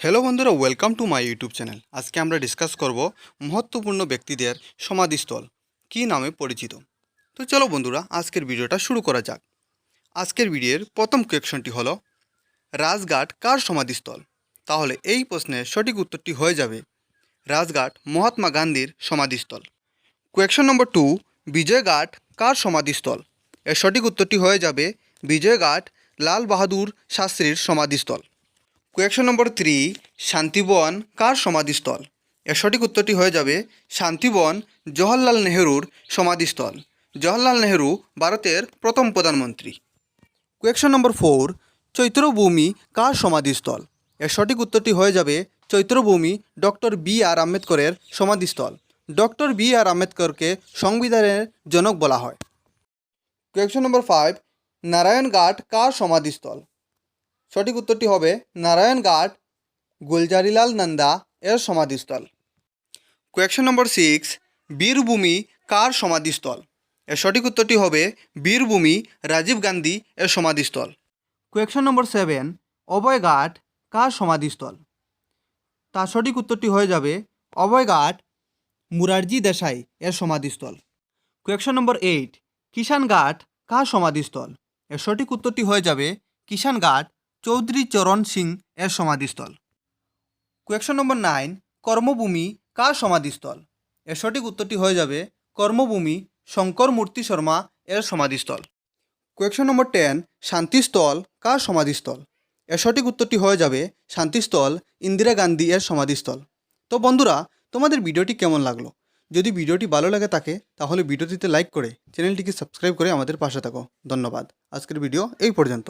Hello বন্ধুরা, welcome to my YouTube channel. আজকে আমরা ডিসকাস করব মহত্বপূর্ণ ব্যক্তিদের সমাধিস্থল কী নামে পরিচিত। তো চলো বন্ধুরা, আজকের ভিডিওটা শুরু করা যাক। আজকের ভিডিওর প্রথম কোয়েকশনটি হলো, রাজঘাট কার সমাধিস্থল? তাহলে এই প্রশ্নের সঠিক উত্তরটি হয়ে যাবে রাজঘাট মহাত্মা গান্ধীর সমাধিস্থল। কোয়েকশন নম্বর 2, বিজয়ঘাট কার সমাধিস্থল? এর সঠিক উত্তরটি হয়ে যাবে বিজয়ঘাট লাল বাহাদুর শাস্ত্রীর সমাধিস্থল। কোয়েকশন নম্বর 3, শান্তিবন কার সমাধিস্থল? এর সঠিক উত্তরটি হয়ে যাবে শান্তিবন জওহরলাল নেহরুর সমাধিস্থল। জওহরলাল নেহরু ভারতের প্রথম প্রধানমন্ত্রী। কোয়েকশন নম্বর 4, চৈত্রভূমি কার সমাধিস্থল? এর সঠিক উত্তরটি হয়ে যাবে চৈত্রভূমি ডক্টর বি.আর. আম্বেদকরের সমাধিস্থল। Doctor B.R.. আম্বেদকরকে সংবিধানের জনক বলা হয়। কোয়েকশন নম্বর 5, নারায়ণঘাট কার সমাধিস্থল? সঠিক উত্তরটি হবে নারায়ণঘাট গুলজারিলাল নন্দা এর সমাধিস্থল। কোয়েকশন নম্বর 6, বীরভূমি কার সমাধিস্থল? এর সঠিক উত্তরটি হবে বীরভূমি রাজীব গান্ধী এর সমাধিস্থল। কোয়েকশন নম্বর 7, অভয়ঘাট কার সমাধিস্থল? তার সঠিক উত্তরটি হয়ে যাবে অভয়ঘাট মুরারজি দেশাই এর সমাধিস্থল। কোয়েকশন নম্বর 8, কিষানঘাট কার সমাধিস্থল? এর সঠিক উত্তরটি হয়ে যাবে কিষানঘাট চৌধুরী চরণ সিং এর সমাধিস্থল। কোয়েকশন নম্বর 9, কর্মভূমি কার সমাধিস্থল? এর সঠিক উত্তরটি হয়ে যাবে কর্মভূমি শঙ্কর মূর্তি শর্মা এর সমাধিস্থল। কোয়েকশন নম্বর 10, শান্তিস্থল কার সমাধিস্থল? এর সঠিক উত্তরটি হয়ে যাবে শান্তিস্থল ইন্দিরা গান্ধী এর সমাধিস্থল। তো বন্ধুরা, তোমাদের ভিডিওটি কেমন লাগলো? যদি ভিডিওটি ভালো লাগে থাকে তাহলে ভিডিওটিতে লাইক করে চ্যানেলটিকে সাবস্ক্রাইব করে আমাদের পাশে থাকো। ধন্যবাদ। আজকের ভিডিও এই পর্যন্ত।